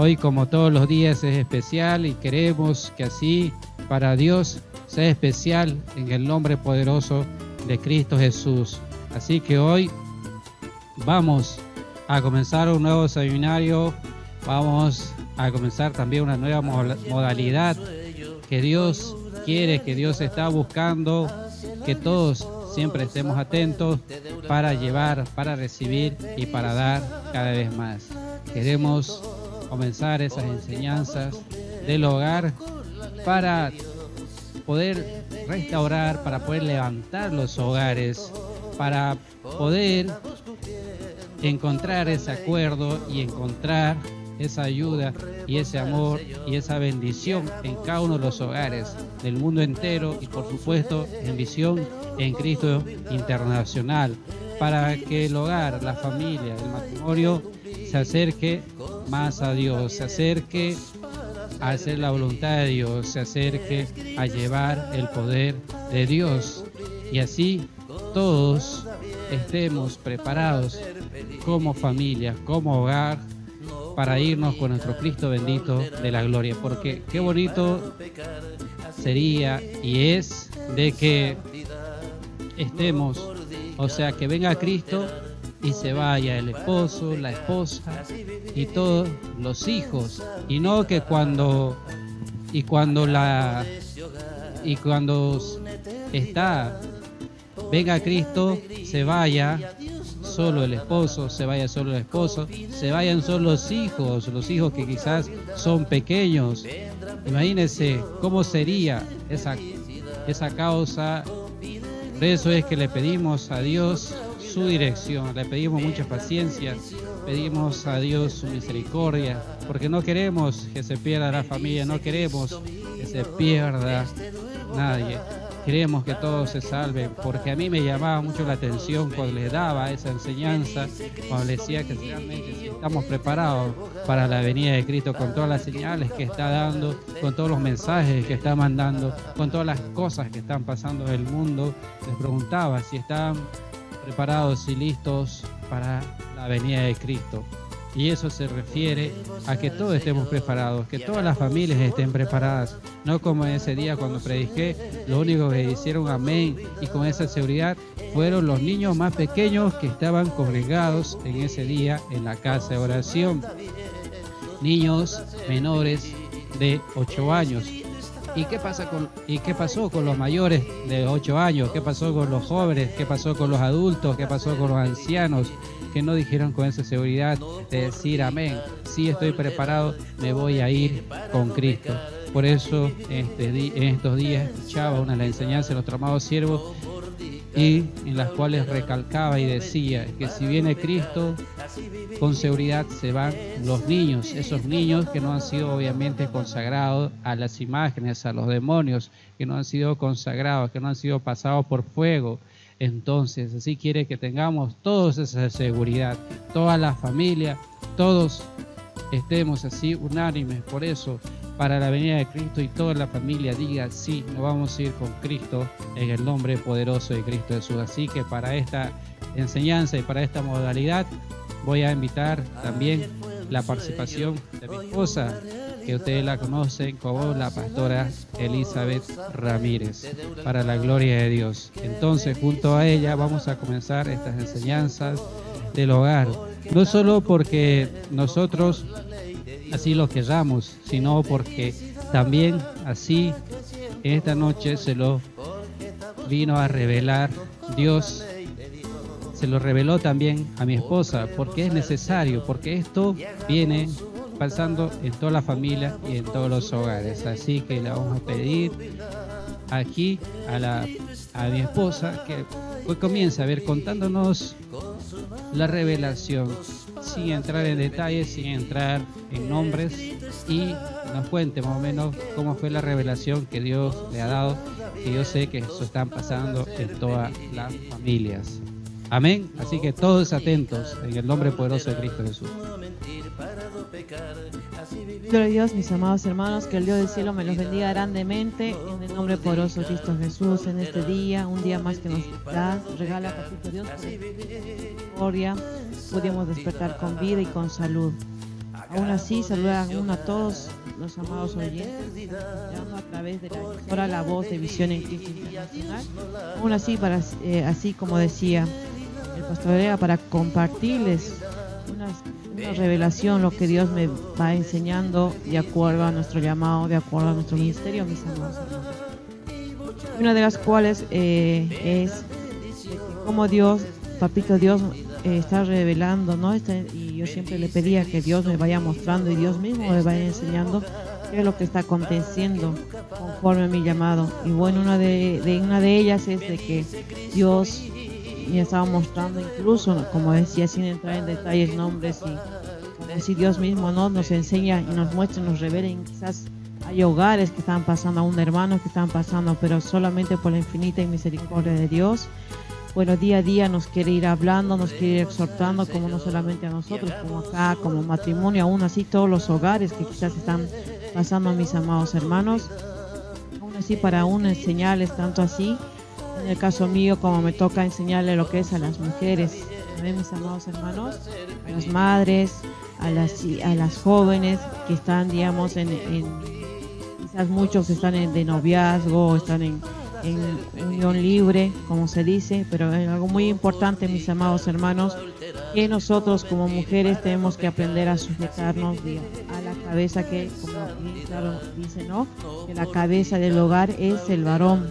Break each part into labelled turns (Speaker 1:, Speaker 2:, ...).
Speaker 1: Hoy, como todos los días, es especial y queremos que así para Dios sea especial en el nombre poderoso de Cristo Jesús. Así que hoy vamos a comenzar un nuevo seminario, vamos a comenzar también una nueva modalidad que Dios quiere, que Dios está buscando, que todos siempre estemos atentos para llevar, para recibir y para dar cada vez más. Queremos comenzar esas enseñanzas del hogar para poder restaurar, para poder levantar los hogares, para poder encontrar ese acuerdo y encontrar esa ayuda y ese amor y esa bendición en cada uno de los hogares del mundo entero y por supuesto en visión en Cristo internacional, para que el hogar, la familia, el matrimonio se acerque más a Dios, se acerque a hacer la voluntad de Dios, se acerque a llevar el poder de Dios y así todos estemos preparados como familia, como hogar, para irnos con nuestro Cristo bendito de la gloria, porque qué bonito sería y es de que estemos, o sea, que venga Cristo y se vaya el esposo, la esposa y todos los hijos, y no que cuando venga Cristo se vaya solo el esposo, se vaya solo el esposo, se vayan solo los hijos que quizás son pequeños. Imagínense cómo sería esa causa. Por eso es que le pedimos a Dios su dirección, le pedimos mucha paciencia, pedimos a Dios su misericordia, porque no queremos que se pierda la familia, no queremos que se pierda nadie. Queremos que todos se salven, porque a mí me llamaba mucho la atención cuando les daba esa enseñanza, cuando les decía que realmente si estamos preparados para la venida de Cristo, con todas las señales que está dando, con todos los mensajes que está mandando, con todas las cosas que están pasando en el mundo, les preguntaba si estaban preparados y listos para la venida de Cristo. Y eso se refiere a que todos estemos preparados, que todas las familias estén preparadas, no como en ese día cuando prediqué, lo único que hicieron amén y con esa seguridad fueron los niños más pequeños que estaban congregados en ese día en la casa de oración, niños menores de 8 años. ¿Y qué pasó con los mayores de 8 años? ¿Qué pasó con los jóvenes? ¿Qué pasó con los adultos? ¿Qué pasó con los ancianos? Que no dijeron con esa seguridad de decir amén, sí estoy preparado, me voy a ir con Cristo. Por eso en estos días escuchaba una de las enseñanzas de nuestro amado siervo y en las cuales recalcaba y decía que si viene Cristo, con seguridad se van los niños, esos niños que no han sido obviamente consagrados a las imágenes, a los demonios, que no han sido consagrados, que no han sido pasados por fuego. Entonces, así quiere que tengamos todos esa seguridad, toda la familia, todos estemos así unánimes. Por eso, para la venida de Cristo y toda la familia diga, sí, nos vamos a ir con Cristo en el nombre poderoso de Cristo Jesús. Así que para esta enseñanza y para esta modalidad voy a invitar también la participación de mi esposa, que ustedes la conocen como la pastora Elizabeth Ramírez, para la gloria de Dios. Entonces, junto a ella vamos a comenzar estas enseñanzas del hogar, no solo porque nosotros así lo querramos, sino porque también así esta noche se lo vino a revelar Dios, se lo reveló también a mi esposa, porque es necesario, porque esto viene pasando en toda la familia y en todos los hogares. Así que le vamos a pedir aquí a mi esposa que hoy comience a ver contándonos la revelación, sin entrar en detalles, sin entrar en nombres, y nos cuente más o menos cómo fue la revelación que Dios le ha dado, que yo sé que eso está pasando en todas las familias. Amén. Así que todos atentos en el nombre poderoso de Cristo Jesús.
Speaker 2: Gloria a Dios, mis amados hermanos, que el Dios del cielo me los bendiga grandemente en el nombre poderoso de Cristo Jesús. En este día, un día más que nos da, regala Papito Dios por misericordia, pudimos despertar con vida y con salud. Aún así, saludan a todos los amados oyentes, escuchando a través de la emisora La Voz de Visión en Cristo Internacional. Aún así, así como decía el pastor Herrera, para compartirles una revelación, lo que Dios me va enseñando de acuerdo a nuestro llamado, de acuerdo a nuestro ministerio, mis amados hermanos. Una de las cuales es cómo Dios, Papito Dios, está revelando, ¿no? Y yo siempre le pedía que Dios me vaya mostrando y Dios mismo me vaya enseñando qué es lo que está aconteciendo conforme a mi llamado. Y bueno, una de ellas es de que Dios me estaba mostrando, incluso, como decía, sin entrar en detalles, nombres, y como si Dios mismo, ¿no?, nos enseña y nos muestra, nos revela. Quizás hay hogares que están pasando, aún hermanos que están pasando, pero solamente por la infinita misericordia de Dios. Bueno, día a día nos quiere ir hablando, nos quiere ir exhortando, como no solamente a nosotros, como acá, como matrimonio, aún así todos los hogares que quizás están pasando, mis amados hermanos. Aún así, para uno enseñarles tanto así, en el caso mío, como me toca enseñarle lo que es a las mujeres, mis amados hermanos, a las madres, a las jóvenes que están, digamos, quizás muchos están de noviazgo, están en unión libre, como se dice, pero es algo muy importante, mis amados hermanos, que nosotros como mujeres tenemos que aprender a sujetarnos a la cabeza, que, como bien claro dice, ¿no?, que la cabeza del hogar es el varón,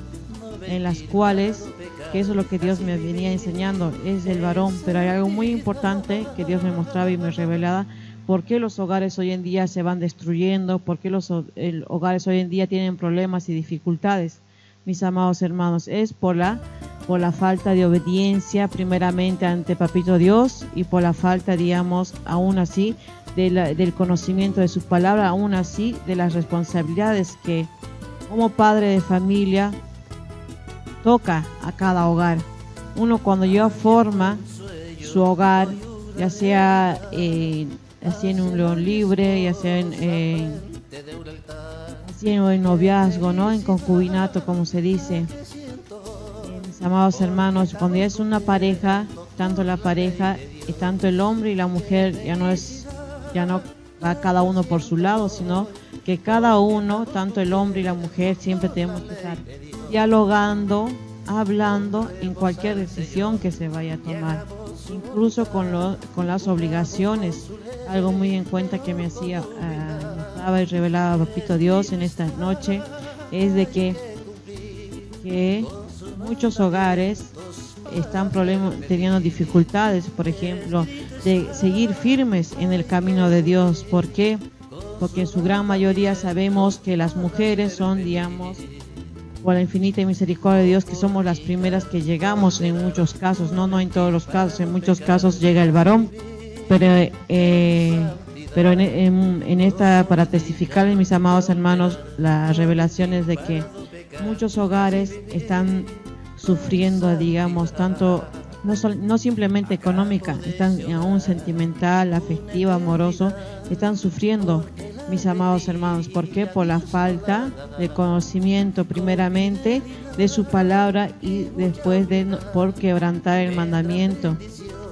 Speaker 2: en las cuales, que eso es lo que Dios me venía enseñando, es el varón. Pero hay algo muy importante que Dios me mostraba y me revelaba: por qué los hogares hoy en día se van destruyendo, por qué los hogares hoy en día tienen problemas y dificultades, mis amados hermanos. Es por la falta de obediencia, primeramente ante Papito Dios, y por la falta, digamos, aún así, del conocimiento de su palabra, aún así de las responsabilidades que como padre de familia toca a cada hogar. Uno, cuando ya forma su hogar, ya sea así en un león libre, ya sea así en noviazgo, ¿no?, en concubinato, como se dice, mis amados hermanos, cuando ya es una pareja, tanto la pareja y tanto el hombre y la mujer, ya no va cada uno por su lado, sino que cada uno, tanto el hombre y la mujer, siempre tenemos que estar dialogando, hablando en cualquier decisión que se vaya a tomar, incluso con las obligaciones. Algo muy en cuenta que me hacía, mostraba y revelaba Papito Dios en esta noche, es de que muchos hogares están teniendo dificultades, por ejemplo, de seguir firmes en el camino de Dios. ¿Por qué? Porque en su gran mayoría sabemos que las mujeres son, digamos, por la infinita misericordia de Dios, que somos las primeras que llegamos en muchos casos, no en todos los casos, en muchos casos llega el varón, pero en esta, para testificar, mis amados hermanos, las revelaciones de que muchos hogares están sufriendo, digamos, tanto, no simplemente económica, están aún sentimental, afectiva, amoroso, están sufriendo, mis amados hermanos. ¿Por qué? Por la falta de conocimiento, primeramente, de su palabra, y después por quebrantar el mandamiento.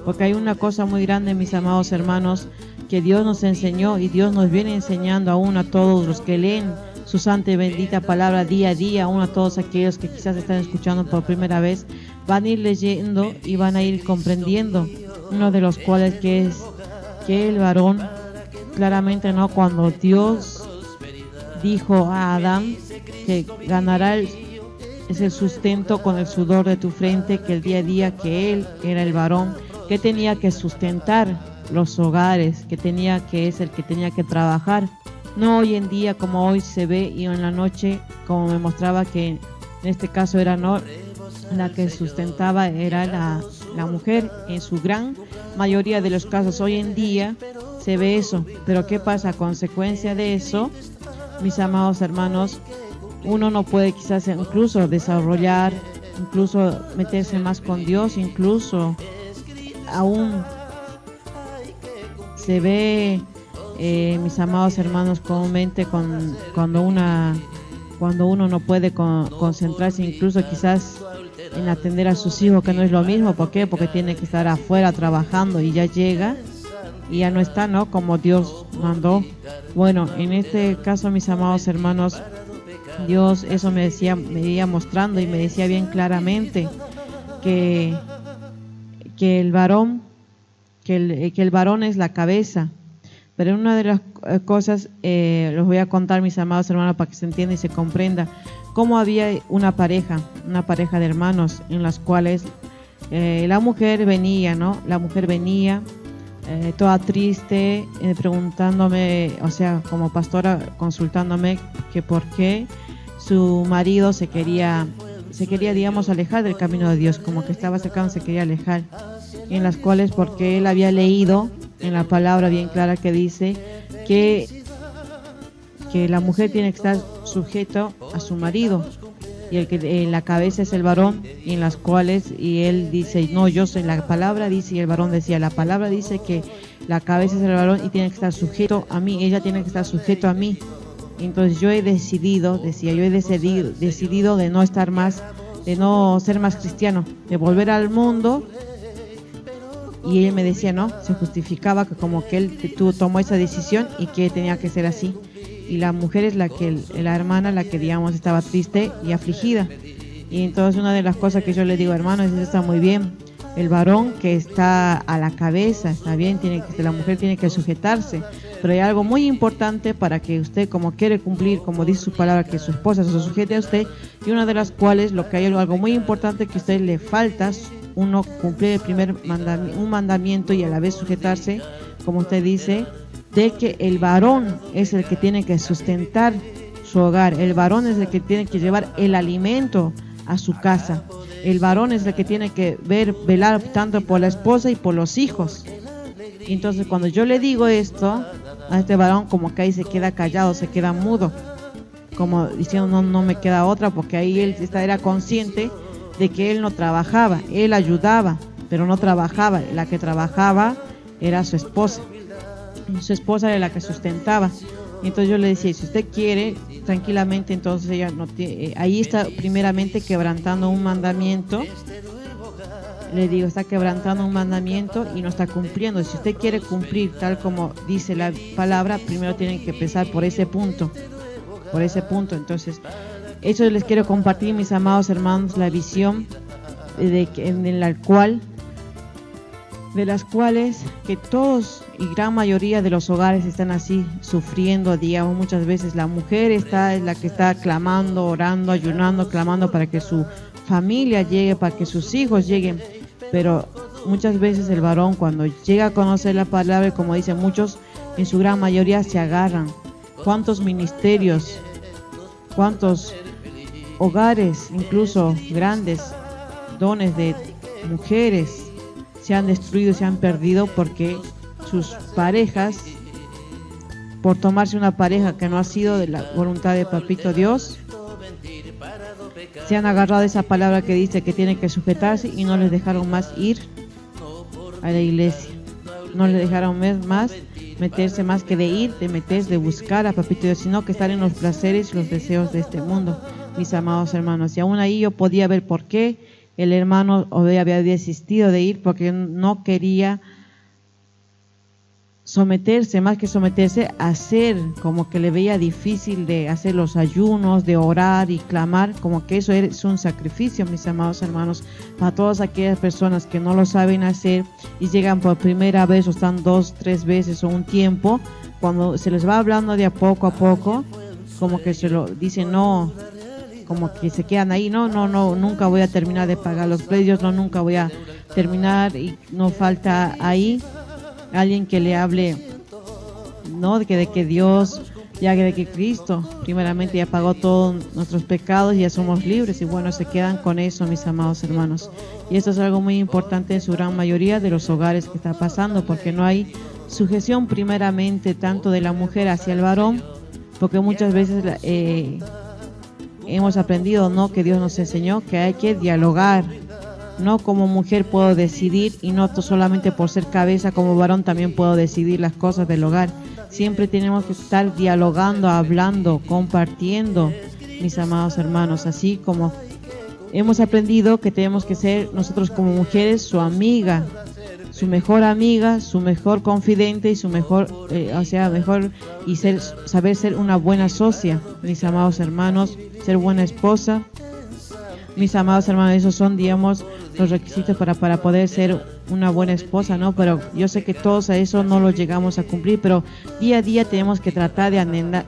Speaker 2: Porque hay una cosa muy grande, mis amados hermanos, que Dios nos enseñó y Dios nos viene enseñando aún a todos los que leen su santa y bendita palabra día a día, aún a todos aquellos que quizás están escuchando por primera vez, van a ir leyendo y van a ir comprendiendo, uno de los cuales que es que el varón, claramente, no, cuando Dios dijo a Adán que ganará ese sustento con el sudor de tu frente, que el día a día que él era el varón que tenía que sustentar los hogares, es el que tenía que trabajar, no hoy en día como hoy se ve, y en la noche, como me mostraba, que en este caso era no la que sustentaba, era la mujer. En su gran mayoría de los casos hoy en día se ve eso. Pero ¿qué pasa? A consecuencia de eso, mis amados hermanos, uno no puede quizás incluso desarrollar, incluso meterse más con Dios, incluso aún se ve, mis amados hermanos, comúnmente cuando uno no puede concentrarse, incluso quizás en atender a sus hijos, que no es lo mismo. ¿Por qué? Porque tiene que estar afuera trabajando y ya llega y ya no está, ¿no? Como Dios mandó. Bueno, en este caso, mis amados hermanos, Dios eso me iba mostrando y me decía bien claramente que el varón, que el varón es la cabeza. Pero una de las cosas, los voy a contar, mis amados hermanos, para que se entienda y se comprenda cómo había una pareja de hermanos en las cuales la mujer venía, ¿no? La mujer venía toda triste, preguntándome, o sea, como pastora, consultándome que por qué su marido se quería, digamos, alejar del camino de Dios, como que estaba cercano, se quería alejar, en las cuales porque él había leído en la palabra bien clara que dice que la mujer tiene que estar sujeto a su marido, y el que la cabeza es el varón, y en las cuales, y él dice, no, yo soy, la palabra dice, y el varón decía, la palabra dice que la cabeza es el varón y tiene que estar sujeto a mí, ella tiene que estar sujeto a mí. Entonces yo he decidido, decía, decidido de no estar más, de no ser más cristiano, de volver al mundo. Y él me decía, no, se justificaba que como que él tomó esa decisión y que tenía que ser así. Y la mujer es la hermana, la que digamos estaba triste y afligida. Y entonces una de las cosas que yo le digo, hermano, es eso está muy bien. El varón que está a la cabeza, está bien, la mujer tiene que sujetarse. Pero hay algo muy importante para que usted, como quiere cumplir, como dice su palabra, que su esposa se sujete a usted. Y una de las cuales, lo que hay algo muy importante que a usted le falta, uno cumplir un mandamiento y a la vez sujetarse, como usted dice, de que el varón es el que tiene que sustentar su hogar, el varón es el que tiene que llevar el alimento a su casa, el varón es el que tiene que velar tanto por la esposa y por los hijos. Entonces cuando yo le digo esto a este varón, como que ahí se queda callado, se queda mudo, como diciendo no me queda otra, porque ahí él era consciente de que él no trabajaba, él ayudaba, pero no trabajaba, la que trabajaba era su esposa era la que sustentaba. Entonces yo le decía, si usted quiere, tranquilamente, entonces ella no ahí está primeramente quebrantando un mandamiento, le digo, está quebrantando un mandamiento y no está cumpliendo. Si usted quiere cumplir tal como dice la palabra, primero tienen que empezar por ese punto. Entonces eso les quiero compartir, mis amados hermanos, la visión en las cuales que todos y gran mayoría de los hogares están así sufriendo, digamos. Muchas veces la mujer es la que está clamando, orando, ayunando, clamando para que su familia llegue, para que sus hijos lleguen, pero muchas veces el varón, cuando llega a conocer la palabra, como dicen muchos, en su gran mayoría se agarran. ¿Cuántos ministerios, cuántos hogares, incluso grandes dones de mujeres se han destruido, se han perdido porque sus parejas, por tomarse una pareja que no ha sido de la voluntad de Papito Dios, se han agarrado esa palabra que dice que tienen que sujetarse y no les dejaron más ir a la iglesia, no les dejaron más meterse, más que de buscar a Papito Dios, sino que estar en los placeres y los deseos de este mundo, mis amados hermanos. Y aún ahí yo podía ver por qué el hermano había desistido de ir, porque no quería someterse, más que someterse, a hacer, como que le veía difícil de hacer los ayunos, de orar y clamar, como que eso es un sacrificio, mis amados hermanos, para todas aquellas personas que no lo saben hacer y llegan por primera vez o están 2, 3 veces o un tiempo, cuando se les va hablando de a poco, como que se lo dicen, no, como que se quedan ahí, no, nunca voy a terminar de pagar los precios, nunca voy a terminar, y no falta ahí alguien que le hable, no, de que Dios, ya de que Cristo primeramente ya pagó todos nuestros pecados y ya somos libres, y bueno, se quedan con eso, mis amados hermanos. Y esto es algo muy importante en su gran mayoría de los hogares que está pasando, porque no hay sujeción primeramente tanto de la mujer hacia el varón, porque muchas veces hemos aprendido, ¿no?, que Dios nos enseñó que hay que dialogar. No como mujer puedo decidir, y no solamente por ser cabeza, como varón también puedo decidir las cosas del hogar. Siempre tenemos que estar dialogando, hablando, compartiendo, mis amados hermanos. Así como hemos aprendido que tenemos que ser nosotros como mujeres su amiga, su mejor amiga, su mejor confidente y su mejor, mejor y saber ser una buena socia, mis amados hermanos, ser buena esposa. Mis amados hermanos, esos son, digamos, los requisitos para poder ser una buena esposa, ¿no? Pero yo sé que todos a eso no lo llegamos a cumplir, pero día a día tenemos que tratar de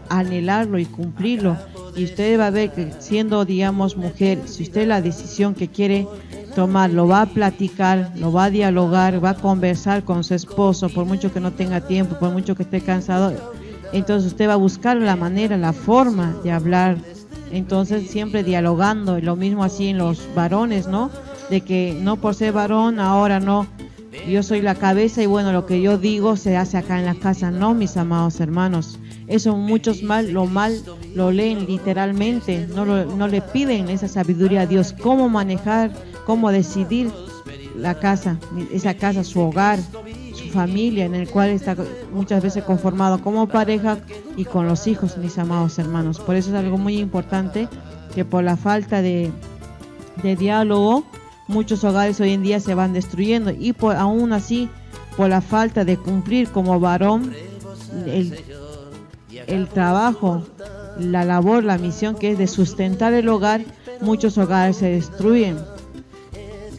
Speaker 2: anhelarlo y cumplirlo. Y usted va a ver que siendo, digamos, mujer, si usted la decisión que quiere tomar, lo va a platicar, lo va a dialogar, va a conversar con su esposo, por mucho que no tenga tiempo, por mucho que esté cansado, entonces usted va a buscar la manera, la forma de hablar. Entonces siempre dialogando, y lo mismo así en los varones, ¿no? De que no por ser varón, ahora no, yo soy la cabeza y bueno, lo que yo digo se hace acá en la casa. No, mis amados hermanos, eso muchos mal lo leen literalmente, no le piden esa sabiduría a Dios, cómo manejar, cómo decidir la casa, esa casa, su hogar, su familia, en el cual está muchas veces conformado como pareja y con los hijos, mis amados hermanos. Por eso es algo muy importante que por la falta de diálogo, muchos hogares hoy en día se van destruyendo y aún así, por la falta de cumplir como varón el trabajo, la labor, la misión que es de sustentar el hogar, muchos hogares se destruyen.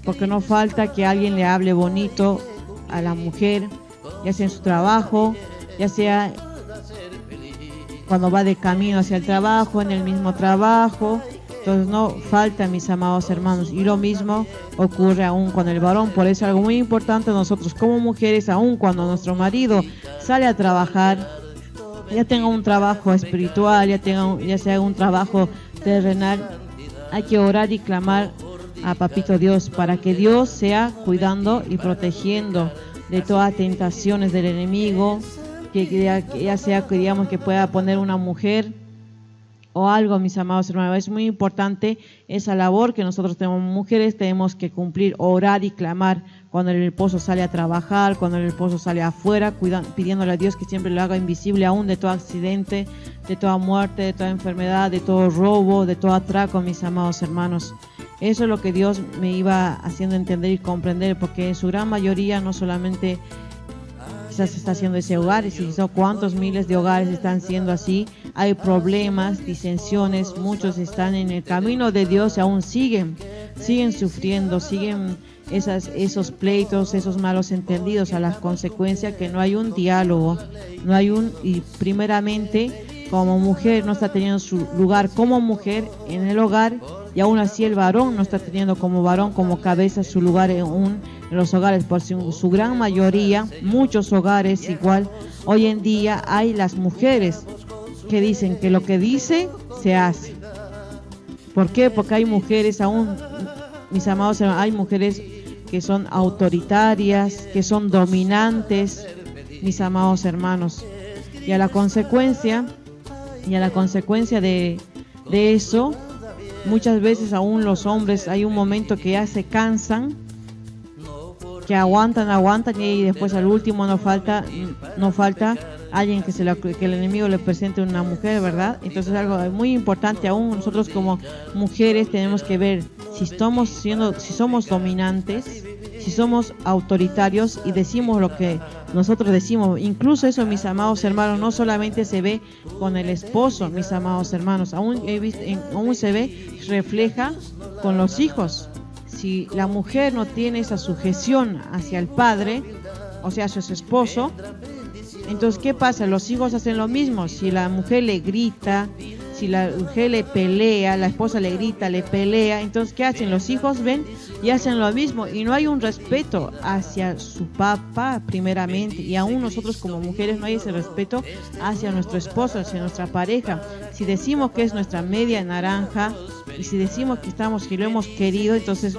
Speaker 2: Porque no falta que alguien le hable bonito a la mujer, ya sea en su trabajo, ya sea cuando va de camino hacia el trabajo, en el mismo trabajo. Entonces no falta, mis amados hermanos, y lo mismo ocurre aún con el varón. Por eso es algo muy importante nosotros como mujeres, aún cuando nuestro marido sale a trabajar, ya tenga un trabajo espiritual, ya sea un trabajo terrenal, hay que orar y clamar a Papito Dios para que Dios sea cuidando y protegiendo de todas tentaciones del enemigo, que ya sea que digamos que pueda poner una mujer o algo, mis amados hermanos. Es muy importante esa labor que nosotros tenemos mujeres, tenemos que cumplir, orar y clamar cuando el esposo sale a trabajar, cuando el esposo sale afuera, pidiéndole a Dios que siempre lo haga invisible aún de todo accidente, de toda muerte, de toda enfermedad, de todo robo, de todo atraco, mis amados hermanos. Eso es lo que Dios me iba haciendo entender y comprender, porque en su gran mayoría no solamente quizás se está haciendo ese hogar, sino cuántos miles de hogares están siendo así. Hay problemas, disensiones, muchos están en el camino de Dios y aún siguen sufriendo, siguen esos pleitos, esos malos entendidos, a las consecuencias que no hay un diálogo, y primeramente como mujer no está teniendo su lugar como mujer en el hogar, y aún así el varón no está teniendo como varón, como cabeza, su lugar en los hogares. Por su gran mayoría, muchos hogares igual, hoy en día hay las mujeres que dicen que lo que dice se hace. ¿Por qué? Porque hay mujeres aún, mis amados, hay mujeres que son autoritarias, que son dominantes, mis amados hermanos, y a la consecuencia de eso, muchas veces aún los hombres hay un momento que ya se cansan, que aguantan y después al último no falta alguien que el enemigo le presente una mujer, ¿verdad? Entonces algo muy importante, aún nosotros como mujeres tenemos que ver si somos dominantes, si somos autoritarios y decimos lo que nosotros decimos. Incluso eso, mis amados hermanos, no solamente se ve con el esposo, mis amados hermanos, aún se ve, refleja con los hijos. Si la mujer no tiene esa sujeción hacia el padre, o sea, hacia su esposo, entonces ¿qué pasa? Los hijos hacen lo mismo. Si la mujer le grita, si la mujer le pelea, la esposa le grita, le pelea, entonces ¿qué hacen? Los hijos ven y hacen lo mismo, y no hay un respeto hacia su papá primeramente, y aún nosotros como mujeres no hay ese respeto hacia nuestro esposo, hacia nuestra pareja. Si decimos que es nuestra media naranja, y si decimos que lo hemos querido, entonces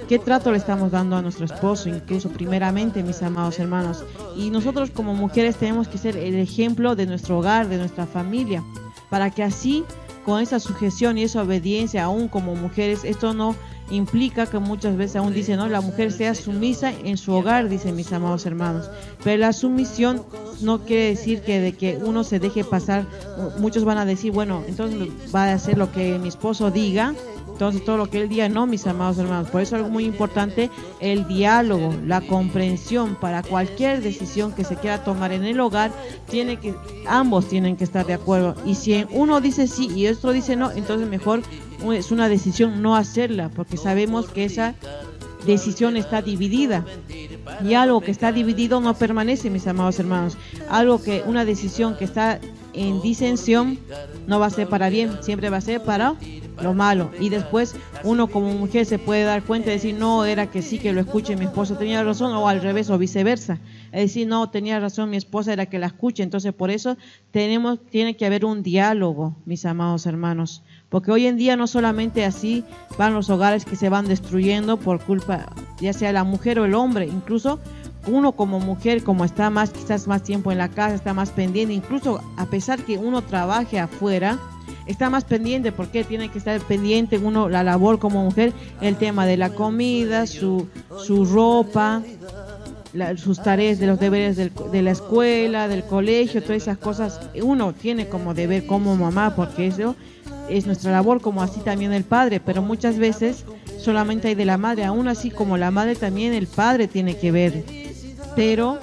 Speaker 2: ¿qué trato le estamos dando a nuestro esposo? Incluso primeramente, mis amados hermanos. Y nosotros como mujeres tenemos que ser el ejemplo de nuestro hogar, de nuestra familia, para que así, con esa sujeción y esa obediencia, aún como mujeres, esto no implica que muchas veces aún dicen, no, la mujer sea sumisa en su hogar, dicen mis amados hermanos. Pero la sumisión no quiere decir que de que uno se deje pasar. Muchos van a decir, bueno, entonces va a hacer lo que mi esposo diga, Entonces todo lo que él diga, no, mis amados hermanos. Por eso es algo muy importante, el diálogo, la comprensión. Para cualquier decisión que se quiera tomar en el hogar, ambos tienen que estar de acuerdo. Y si uno dice sí y otro dice no, entonces mejor es una decisión no hacerla, porque sabemos que esa decisión está dividida. Y algo que está dividido no permanece, mis amados hermanos. Una decisión que está en disensión no va a ser para bien, siempre va a ser para lo malo. Y después uno como mujer se puede dar cuenta y decir, no, era que sí, que lo escuche, mi esposo tenía razón, o al revés, o viceversa. Es decir, no, tenía razón mi esposa, era que la escuche. Entonces por eso tiene que haber un diálogo, mis amados hermanos. Porque hoy en día no solamente así van los hogares que se van destruyendo por culpa, ya sea la mujer o el hombre, incluso uno como mujer, como está quizás más tiempo en la casa, está más pendiente, incluso a pesar que uno trabaje afuera, está más pendiente, porque tiene que estar pendiente uno, la labor como mujer, el tema de la comida, su ropa, sus tareas de los deberes de la escuela, del colegio, todas esas cosas, uno tiene como deber como mamá, porque eso es nuestra labor, como así también el padre, pero muchas veces solamente hay de la madre, aún así como la madre también el padre tiene que ver, pero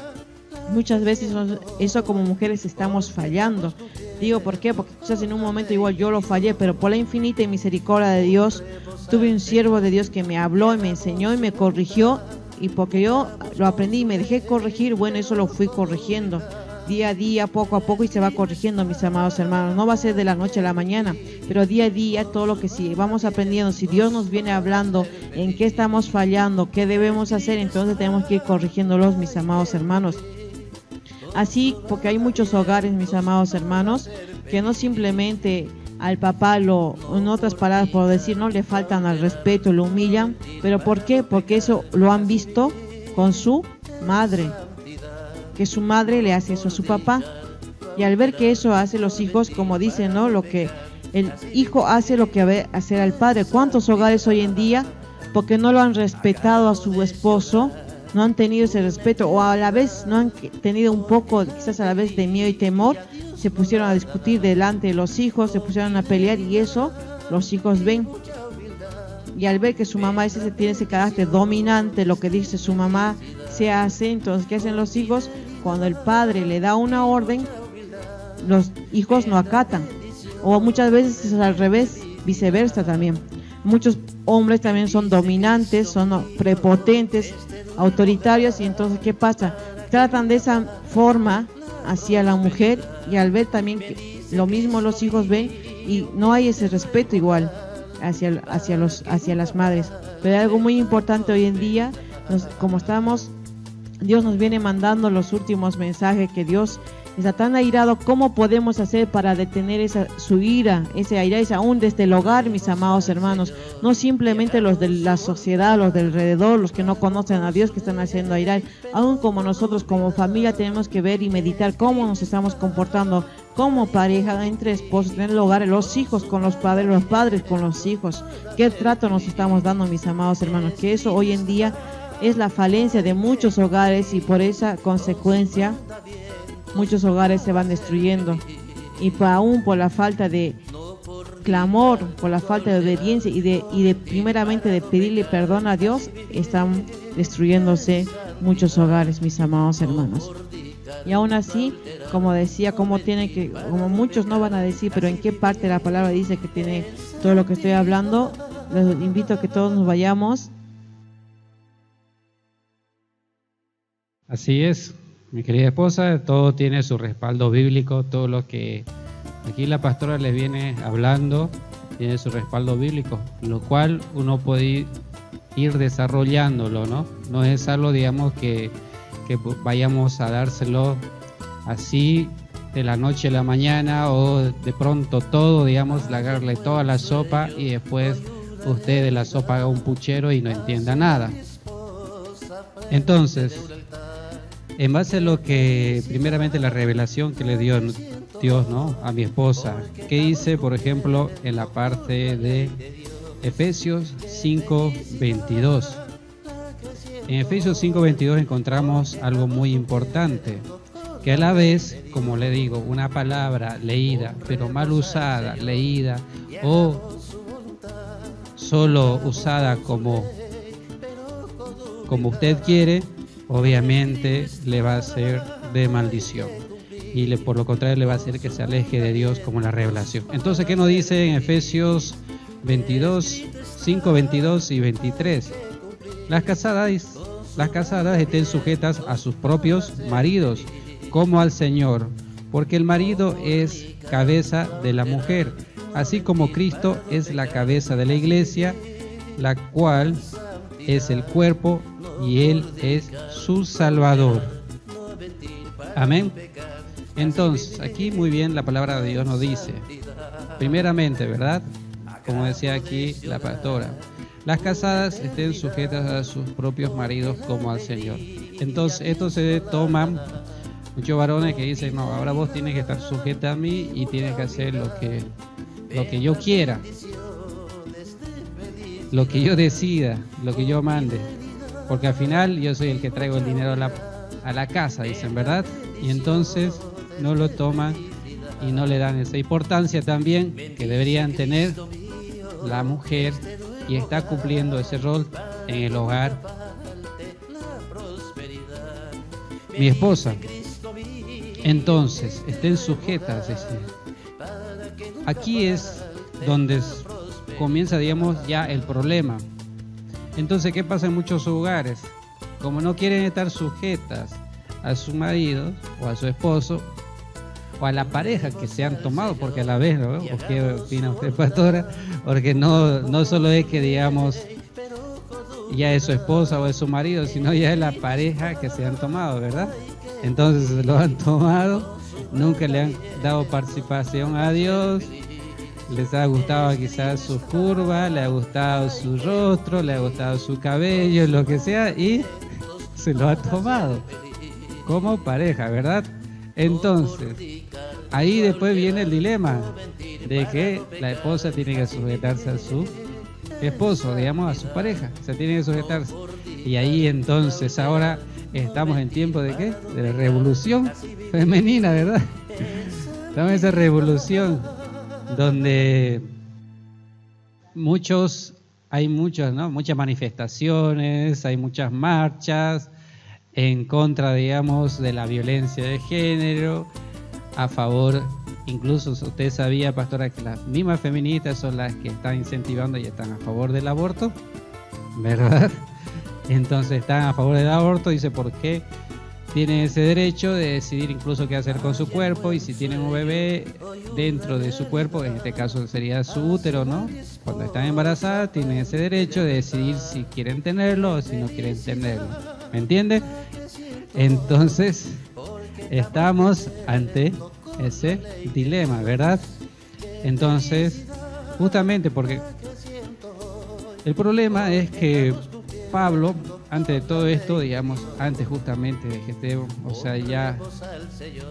Speaker 2: muchas veces eso como mujeres estamos fallando. Digo, ¿por qué? Porque quizás en un momento igual yo lo fallé, pero por la infinita misericordia de Dios, tuve un siervo de Dios que me habló y me enseñó y me corrigió, y porque yo lo aprendí y me dejé corregir, bueno, eso lo fui corrigiendo día a día, poco a poco, y se va corrigiendo, mis amados hermanos. No va a ser de la noche a la mañana, pero día a día, todo lo que sí vamos aprendiendo, si Dios nos viene hablando en qué estamos fallando, qué debemos hacer, entonces tenemos que ir corrigiéndolos, mis amados hermanos. Así, porque hay muchos hogares, mis amados hermanos, que no simplemente al papá en otras palabras por decir, no le faltan al respeto, lo humillan, pero ¿por qué? Porque eso lo han visto con su madre, que su madre le hace eso a su papá, y al ver que eso hace los hijos, como dicen, ¿no? Lo que el hijo hace, lo que ve hacer al padre. ¿Cuántos hogares hoy en día, porque no lo han respetado a su esposo, no han tenido ese respeto, o a la vez no han tenido un poco, quizás a la vez, de miedo y temor, se pusieron a discutir delante de los hijos, se pusieron a pelear, y eso los hijos ven? Y al ver que su mamá tiene ese carácter dominante, lo que dice su mamá se hace, entonces ¿qué hacen los hijos? Cuando el padre le da una orden, los hijos no acatan, o muchas veces es al revés, viceversa también. Muchos hombres también son dominantes, son prepotentes, autoritarios, y entonces ¿qué pasa? Tratan de esa forma hacia la mujer, y al ver también que lo mismo los hijos ven, y no hay ese respeto igual hacia las madres. Pero hay algo muy importante hoy en día, Dios nos viene mandando los últimos mensajes, que Dios está tan airado. ¿Cómo podemos hacer para detener su ira, esa ira, aún desde el hogar, mis amados hermanos? No simplemente los de la sociedad, los de alrededor, los que no conocen a Dios, que están haciendo airar. Aún como nosotros, como familia, tenemos que ver y meditar cómo nos estamos comportando como pareja, entre esposos, en el hogar, los hijos con los padres con los hijos. ¿Qué trato nos estamos dando, mis amados hermanos? Que eso hoy en día es la falencia de muchos hogares, y por esa consecuencia muchos hogares se van destruyendo, y aún por la falta de clamor, por la falta de obediencia y de primeramente de pedirle perdón a Dios, están destruyéndose muchos hogares, mis amados hermanos. Y aún así, como decía, como muchos no van a decir, pero en qué parte de la palabra dice que tiene todo lo que estoy hablando, les invito a que todos nos vayamos.
Speaker 1: Así es, mi querida esposa, todo tiene su respaldo bíblico, todo lo que aquí la pastora les viene hablando tiene su respaldo bíblico, lo cual uno puede ir desarrollándolo, ¿no? No es algo, digamos, que vayamos a dárselo así de la noche a la mañana, o de pronto todo, digamos, lagarle toda la sopa y después usted de la sopa haga un puchero y no entienda nada. Entonces, en base a lo que primeramente la revelación que le dio Dios, ¿no?, a mi esposa, que dice, por ejemplo, en la parte de Efesios 5:22. En Efesios 5:22 encontramos algo muy importante, que a la vez, como le digo, una palabra leída, pero mal usada, leída o solo usada como usted quiere, obviamente le va a ser de maldición. Y por lo contrario le va a hacer que se aleje de Dios como la revelación. Entonces, ¿qué nos dice en Efesios 5, 22 y 23? Las casadas estén sujetas a sus propios maridos, como al Señor, porque el marido es cabeza de la mujer, así como Cristo es la cabeza de la iglesia, la cual es el cuerpo y Él es su Salvador. Amén. Entonces, aquí muy bien la palabra de Dios nos dice, primeramente, ¿verdad? Como decía aquí la pastora, las casadas estén sujetas a sus propios maridos como al Señor. Entonces, esto se toman muchos varones que dicen, no, ahora vos tienes que estar sujeta a mí y tienes que hacer lo que yo quiera, lo que yo decida, lo que yo mande, porque al final yo soy el que traigo el dinero a la casa, dicen, ¿verdad? Y entonces no lo toman y no le dan esa importancia también que deberían tener la mujer, y está cumpliendo ese rol en el hogar. Mi esposa, entonces, estén sujetas. Aquí es donde comienza, digamos, ya el problema. Entonces, ¿qué pasa en muchos hogares? Como no quieren estar sujetas a su marido o a su esposo o a la pareja que se han tomado, porque a la vez, ¿no? ¿O qué opina usted, pastora? Porque no solo es que, digamos, ya es su esposa o es su marido, sino ya es la pareja que se han tomado, ¿verdad? Entonces lo han tomado, nunca le han dado participación a Dios, les ha gustado quizás su curva, le ha gustado su rostro, le ha gustado su cabello, lo que sea, y se lo ha tomado como pareja, ¿verdad? Entonces, ahí después viene el dilema de que la esposa tiene que sujetarse a su esposo, digamos, a su pareja, se tiene que sujetarse. Y ahí entonces ahora estamos en tiempo de ¿qué? De la revolución femenina, ¿verdad? Estamos en esa revolución donde hay muchas manifestaciones, hay muchas marchas en contra, digamos, de la violencia de género, a favor, incluso usted sabía, pastora, que las mismas feministas son las que están incentivando y están a favor del aborto, ¿verdad? Entonces están a favor del aborto, dice, ¿por qué tienen ese derecho de decidir incluso qué hacer con su cuerpo? Y si tienen un bebé dentro de su cuerpo, en este caso sería su útero, ¿no? Cuando están embarazadas tienen ese derecho de decidir si quieren tenerlo o si no quieren tenerlo, ¿me entiende? Entonces estamos ante ese dilema, ¿verdad? Entonces, justamente porque el problema es que Pablo, antes de todo esto, digamos, antes justamente de que estemos, o sea, ya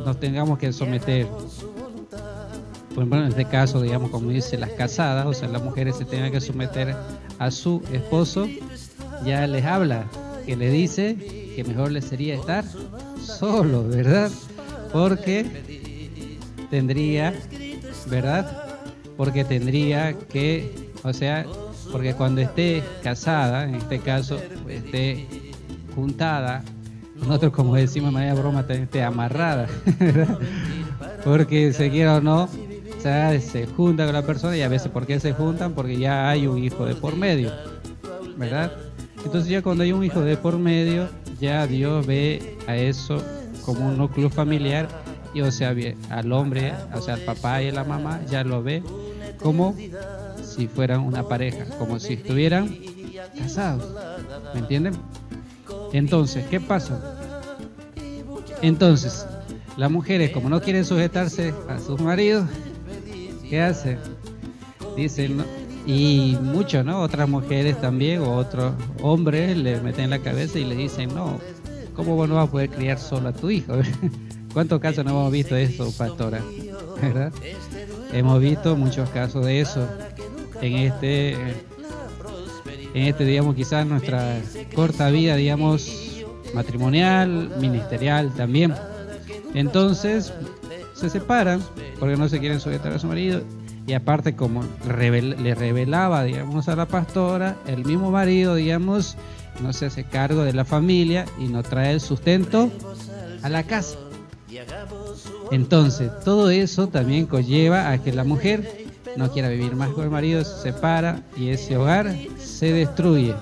Speaker 1: nos tengamos que someter, por ejemplo, en este caso, digamos, como dice, las casadas, o sea, las mujeres se tengan que someter a su esposo, ya les habla, que le dice que mejor les sería estar solo, ¿verdad? Porque tendría, ¿verdad? Porque tendría que, o sea, porque cuando esté casada, en este caso, esté juntada, nosotros como decimos de manera broma, también esté amarrada, ¿verdad? Porque se quiera o no, o sea, se junta con la persona, y a veces, ¿por qué se juntan? Porque ya hay un hijo de por medio, ¿verdad? Entonces ya cuando hay un hijo de por medio, ya Dios ve a eso como un núcleo familiar, y o sea, al hombre, o sea, al papá y a la mamá, ya lo ve como si fueran una pareja, como si estuvieran casados, ¿me entienden? Entonces, ¿qué pasa? Entonces, las mujeres, como no quieren sujetarse a sus maridos, ¿qué hacen? Dicen, ¿no? Y muchos, ¿no? Otras mujeres también, o otros hombres le meten en la cabeza y le dicen, no, ¿cómo vos no vas a poder criar solo a tu hijo? ¿Cuántos casos no hemos visto eso, pastora? ¿Verdad? Hemos visto muchos casos de eso en este, digamos, quizás nuestra corta vida, digamos, matrimonial, ministerial también. Entonces, se separan porque no se quieren sujetar a su marido, y aparte como le revelaba, digamos, a la pastora, el mismo marido, digamos, no se hace cargo de la familia y no trae el sustento a la casa. Entonces, todo eso también conlleva a que la mujer no quiera vivir más con el marido, se separa y ese hogar se destruye.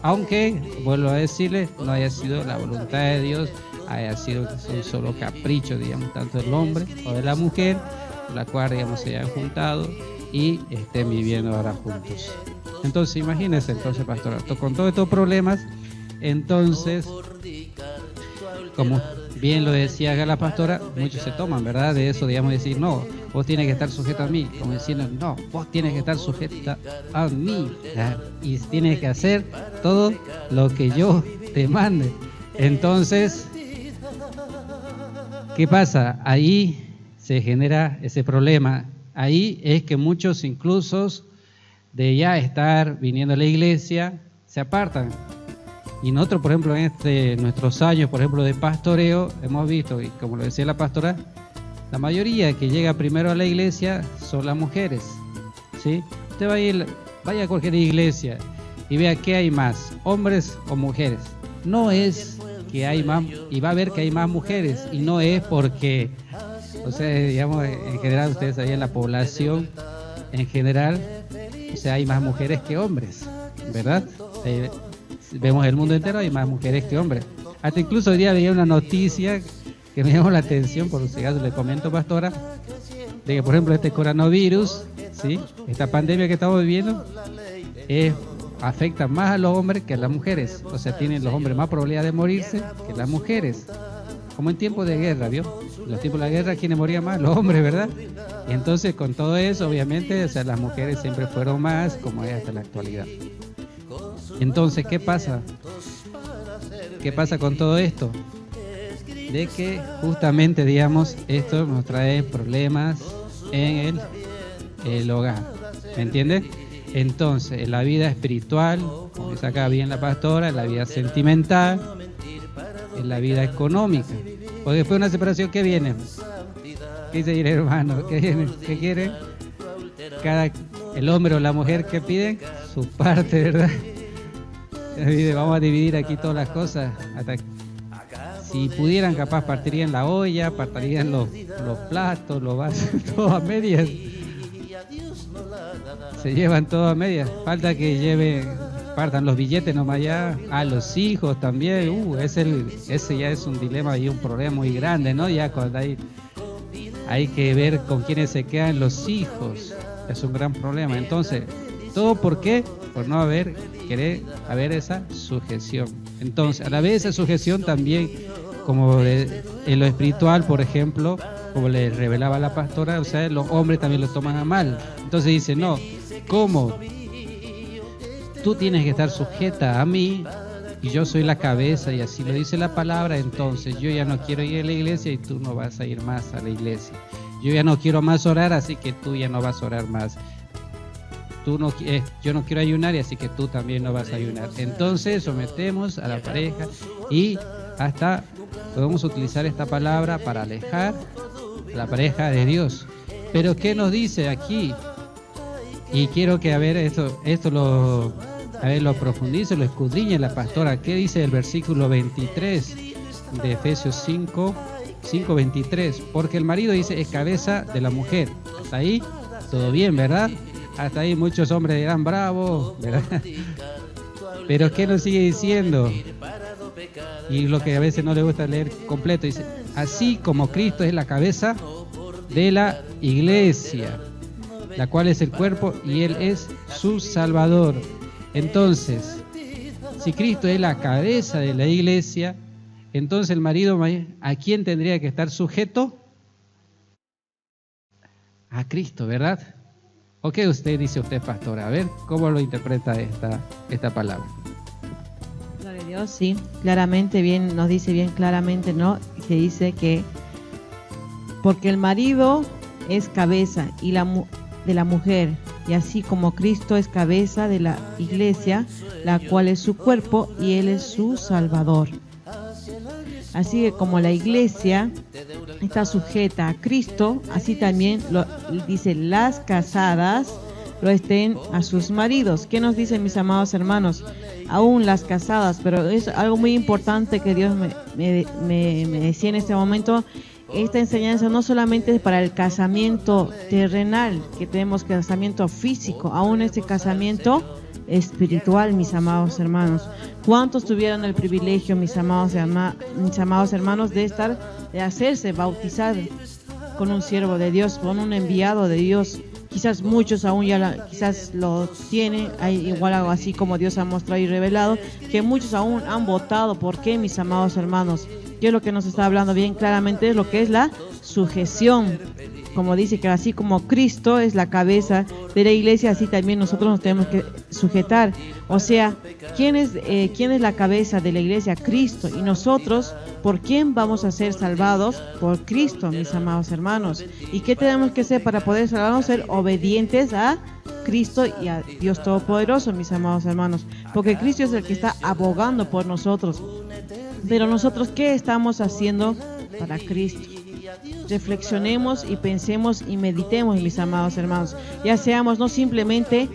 Speaker 1: Aunque, vuelvo a decirles, no haya sido la voluntad de Dios, haya sido un solo capricho, digamos, tanto del hombre o de la mujer, por la cual, digamos, se hayan juntado y estén viviendo ahora juntos. Entonces, imagínense, entonces, pastora, con todos estos problemas, entonces, como bien lo decía acá la pastora, muchos se toman, ¿verdad? De eso, digamos, decir, no, vos tienes que estar sujeta a mí, como diciendo, no, vos tienes que estar sujeta a mí, ¿verdad? Y tienes que hacer todo lo que yo te mande. Entonces, ¿qué pasa? Ahí se genera ese problema. Ahí es que muchos, incluso de ya estar viniendo a la iglesia, se apartan. Y nosotros, por ejemplo, en nuestros años, por ejemplo, de pastoreo, hemos visto, y como lo decía la pastora, la mayoría que llega primero a la iglesia son las mujeres, ¿sí? Usted vaya a cualquier iglesia y vea qué hay más, hombres o mujeres. No es que hay más, y va a ver que hay más mujeres, y no es porque, o sea, digamos, en general, ustedes sabían, la población en general, o sea, hay más mujeres que hombres, ¿verdad? Vemos el mundo entero, hay más mujeres que hombres. Hasta incluso hoy día veía una noticia que me llamó la atención, por si acaso le comento, pastora, de que, por ejemplo, este coronavirus, ¿sí? Esta pandemia que estamos viviendo, afecta más a los hombres que a las mujeres. O sea, tienen los hombres más probabilidad de morirse que las mujeres. Como en tiempos de guerra, ¿vio? En los tiempos de la guerra, ¿quiénes morían más? Los hombres, ¿verdad? Y entonces, con todo eso, obviamente, o sea, las mujeres siempre fueron más, como es hasta la actualidad. Entonces, ¿qué pasa? ¿Qué pasa con todo esto? De que justamente, digamos, esto nos trae problemas en el hogar. ¿Me entiendes? Entonces, en la vida espiritual, como dice acá bien la pastora, en la vida sentimental, en la vida económica. Porque después de una separación, ¿qué viene? ¿Qué dice el hermano? ¿Qué viene? ¿Qué quiere? El hombre o la mujer, ¿qué piden? Su parte, ¿verdad? Vamos a dividir aquí todas las cosas. Si pudieran, capaz partirían la olla, partirían los platos, los vasos, todo a medias. Se llevan todo a medias. Falta que partan los billetes nomás ya. A los hijos también. Ese ya es un dilema y un problema muy grande, ¿no? Ya cuando hay que ver con quiénes se quedan los hijos. Es un gran problema. Entonces, ¿todo por qué? Por no querer haber esa sujeción. Entonces, a la vez esa sujeción también, como en lo espiritual, por ejemplo, como le revelaba la pastora, o sea, los hombres también lo toman a mal. Entonces dice, no, ¿cómo? Tú tienes que estar sujeta a mí y yo soy la cabeza, y así lo dice la palabra. Entonces yo ya no quiero ir a la iglesia y tú no vas a ir más a la iglesia. Yo ya no quiero más orar, así que tú ya no vas a orar más. Yo no quiero ayunar, y así que tú también no vas a ayunar. Entonces sometemos a la pareja y hasta podemos utilizar esta palabra para alejar a la pareja de Dios. Pero ¿qué nos dice aquí? Y quiero que esto lo profundice, lo escudriñe la pastora. ¿Qué dice el versículo 23 de Efesios 5:23? Porque el marido, dice, es cabeza de la mujer. Hasta ahí, todo bien, ¿verdad? Hasta ahí muchos hombres dirán bravo, ¿verdad? Pero ¿qué nos sigue diciendo? Y lo que a veces no le gusta leer completo, dice, así como Cristo es la cabeza de la iglesia, la cual es el cuerpo y Él es su Salvador. Entonces, si Cristo es la cabeza de la iglesia, entonces el marido, ¿a quién tendría que estar sujeto? A Cristo, ¿verdad? ¿O qué dice usted, pastora? A ver, ¿cómo lo interpreta esta palabra?
Speaker 2: Gloria a Dios, sí, claramente, bien, nos dice bien claramente, ¿no? Que dice que porque el marido es cabeza de la mujer, y así como Cristo es cabeza de la iglesia, la cual es su cuerpo y Él es su Salvador. Así que como la iglesia está sujeta a Cristo, así también dice las casadas lo estén a sus maridos. ¿Qué nos dicen, mis amados hermanos? Aún las casadas, pero es algo muy importante que Dios me decía en este momento. Esta enseñanza no solamente es para el casamiento terrenal, que tenemos casamiento físico, aún este casamiento espiritual, mis amados hermanos. ¿Cuántos tuvieron el privilegio, mis amados hermanos, de hacerse bautizar con un siervo de Dios, con un enviado de Dios? Quizás muchos aún quizás lo tienen, hay igual algo así como Dios ha mostrado y revelado, que muchos aún han votado. ¿Por qué, mis amados hermanos? Yo lo que nos está hablando bien claramente es lo que es la sujeción. Como dice que así como Cristo es la cabeza de la iglesia, así también nosotros nos tenemos que sujetar. O sea, ¿quién es la cabeza de la iglesia? Cristo. Y nosotros, ¿por quién vamos a ser salvados? Por Cristo, mis amados hermanos. ¿Y qué tenemos que hacer para poder salvarnos? Ser obedientes a Cristo y a Dios Todopoderoso, mis amados hermanos. Porque Cristo es el que está abogando por nosotros. Pero nosotros, ¿qué estamos haciendo para Cristo? Reflexionemos y pensemos y meditemos, mis amados hermanos. Ya seamos no simplemente,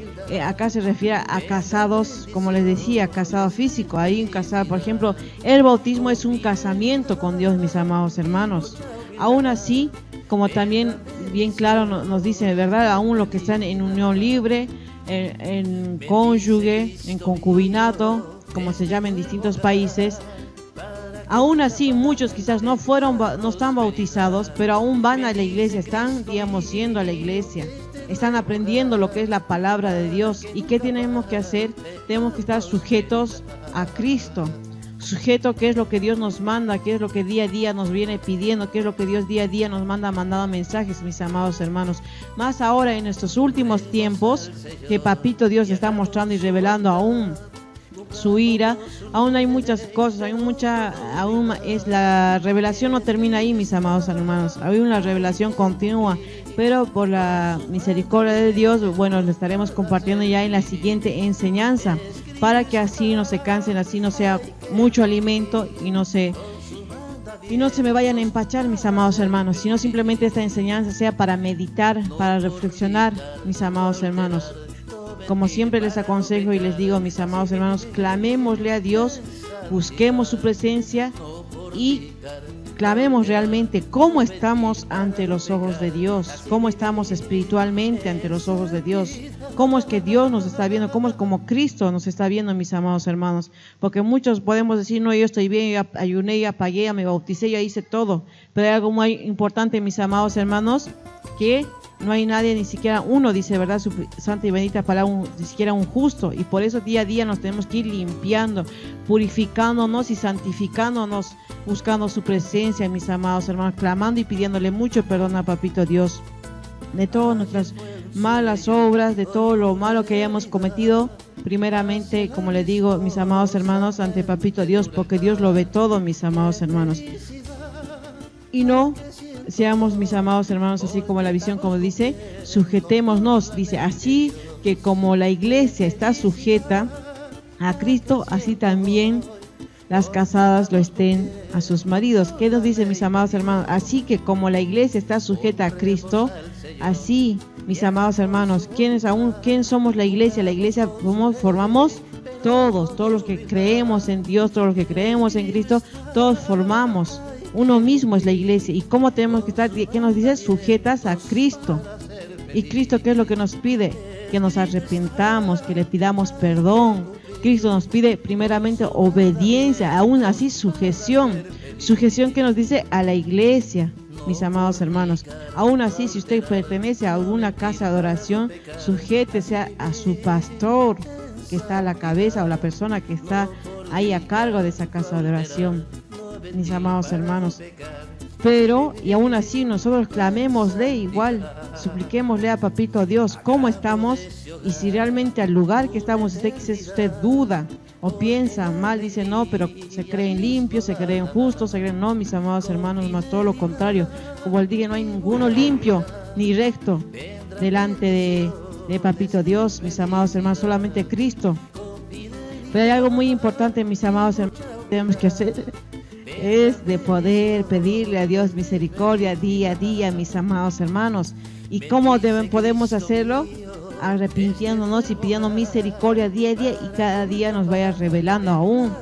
Speaker 2: acá se refiere a casados, como les decía, casado físico. Hay un casado, por ejemplo, el bautismo es un casamiento con Dios, mis amados hermanos. Aún así, como también bien claro nos dice, ¿verdad? Aún los que están en unión libre, en cónyuge, en concubinato, como se llama en distintos países. Aún así, muchos quizás no están bautizados, pero aún van a la iglesia, están, digamos, yendo a la iglesia, están aprendiendo lo que es la palabra de Dios. ¿Y qué tenemos que hacer? Tenemos que estar sujetos a Cristo, sujeto qué es lo que Dios nos manda, qué es lo que día a día nos viene pidiendo, qué es lo que Dios día a día nos ha mandado mensajes, mis amados hermanos. Más ahora en estos últimos tiempos que Papito Dios está mostrando y revelando aún su ira, aún hay muchas cosas, aún es la revelación no termina ahí, mis amados hermanos, hay una revelación continua, pero por la misericordia de Dios, bueno, lo estaremos compartiendo ya en la siguiente enseñanza, para que así no se cansen, así no sea mucho alimento y no se me vayan a empachar, mis amados hermanos, sino simplemente esta enseñanza sea para meditar, para reflexionar, mis amados hermanos. Como siempre les aconsejo y les digo, mis amados hermanos, clamémosle a Dios, busquemos su presencia y clamemos realmente cómo estamos ante los ojos de Dios, cómo estamos espiritualmente ante los ojos de Dios, cómo es que Dios nos está viendo, cómo es como Cristo nos está viendo, mis amados hermanos. Porque muchos podemos decir, no, yo estoy bien, yo ayuné, ya pagué, ya me bauticé, ya hice todo. Pero hay algo muy importante, mis amados hermanos, que no hay nadie, ni siquiera uno, dice, ¿verdad? Su santa y bendita palabra, ni siquiera un justo. Y por eso día a día nos tenemos que ir limpiando, purificándonos y santificándonos, buscando su presencia, mis amados hermanos, clamando y pidiéndole mucho perdón a Papito Dios de todas nuestras malas obras, de todo lo malo que hayamos cometido. Primeramente, como les digo, mis amados hermanos, ante Papito Dios, porque Dios lo ve todo, mis amados hermanos. Y no seamos, mis amados hermanos, así como la visión, como dice, sujetémonos, dice, así que como la iglesia está sujeta a Cristo, así también las casadas lo estén a sus maridos. ¿Qué nos dice, mis amados hermanos? Así que como la iglesia está sujeta a Cristo, así, mis amados hermanos, ¿quién somos la iglesia? La iglesia formamos todos los que creemos en Dios, todos los que creemos en Cristo, todos formamos. Uno mismo es la iglesia. ¿Y cómo tenemos que estar? ¿Qué nos dice? Sujetas a Cristo. ¿Y Cristo qué es lo que nos pide? Que nos arrepentamos, que le pidamos perdón. Cristo nos pide primeramente obediencia, aún así sujeción. Sujeción que nos dice a la iglesia, mis amados hermanos. Aún así, si usted pertenece a alguna casa de oración, sujétese a su pastor, que está a la cabeza, o la persona que está ahí a cargo de esa casa de oración, mis amados hermanos. Pero, y aún así, nosotros clamémosle igual, supliquémosle a Papito Dios cómo estamos, y si realmente al lugar que estamos, usted duda o piensa mal, dice no, pero se creen limpios, se creen justos, se creen, no, mis amados hermanos, más todo lo contrario. Como él dice, no hay ninguno limpio ni recto delante de Papito Dios, mis amados hermanos, solamente Cristo. Pero hay algo muy importante, mis amados hermanos, que tenemos que hacer, es de poder pedirle a Dios misericordia día a día, mis amados hermanos. ¿Y cómo podemos hacerlo? Arrepintiéndonos y pidiendo misericordia día a día, y cada día nos vaya revelando aún.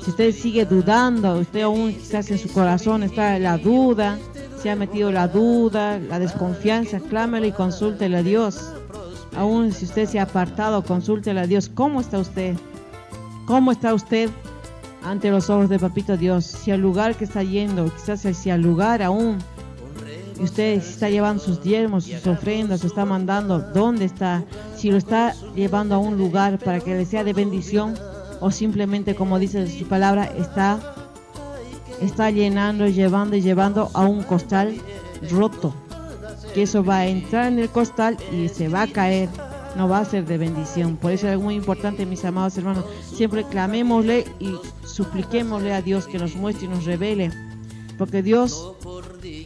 Speaker 2: Si usted sigue dudando, usted aún quizás en su corazón está la duda, se ha metido la duda, la desconfianza, clámele y consúltele a Dios. Aún si usted se ha apartado, consúltele a Dios. ¿Cómo está usted? ¿Cómo está usted ante los ojos de Papito Dios? Si al lugar que está yendo, quizás si al lugar aún, y usted está llevando sus diezmos, sus ofrendas, se está mandando, ¿dónde está? Si lo está llevando a un lugar para que le sea de bendición, o simplemente, como dice su palabra, está llenando, llevando y llevando a un costal roto, que eso va a entrar en el costal y se va a caer, no va a ser de bendición. Por eso es muy importante, mis amados hermanos, siempre clamémosle y supliquémosle a Dios que nos muestre y nos revele, porque Dios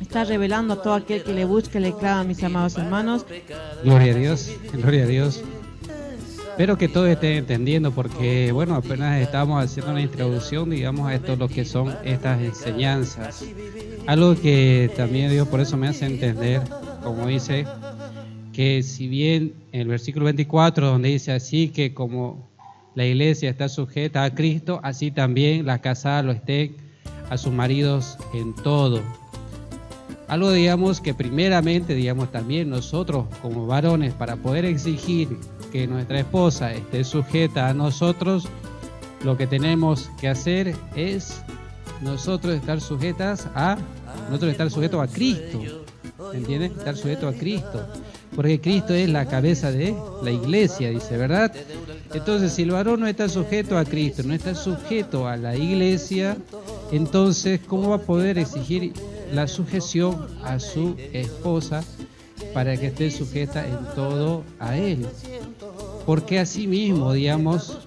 Speaker 2: está revelando a todo aquel que le busca y le clama, mis amados hermanos.
Speaker 1: Gloria a Dios, gloria a Dios. Espero que todos estén entendiendo, porque bueno, apenas estamos haciendo una introducción, digamos, a esto, lo que son estas enseñanzas. Algo que también Dios por eso me hace entender, como dice, que si bien en el versículo 24, donde dice así que como la iglesia está sujeta a Cristo, así también las casadas lo estén a sus maridos en todo. Algo, digamos, que primeramente, digamos, también nosotros como varones, para poder exigir que nuestra esposa esté sujeta a nosotros, lo que tenemos que hacer es nosotros estar sujetos a Cristo, ¿entiendes? Estar sujeto a Cristo, porque Cristo es la cabeza de la iglesia, dice, ¿verdad? Entonces, si el varón no está sujeto a Cristo, no está sujeto a la iglesia, entonces, ¿cómo va a poder exigir la sujeción a su esposa para que esté sujeta en todo a él? Porque así mismo, digamos,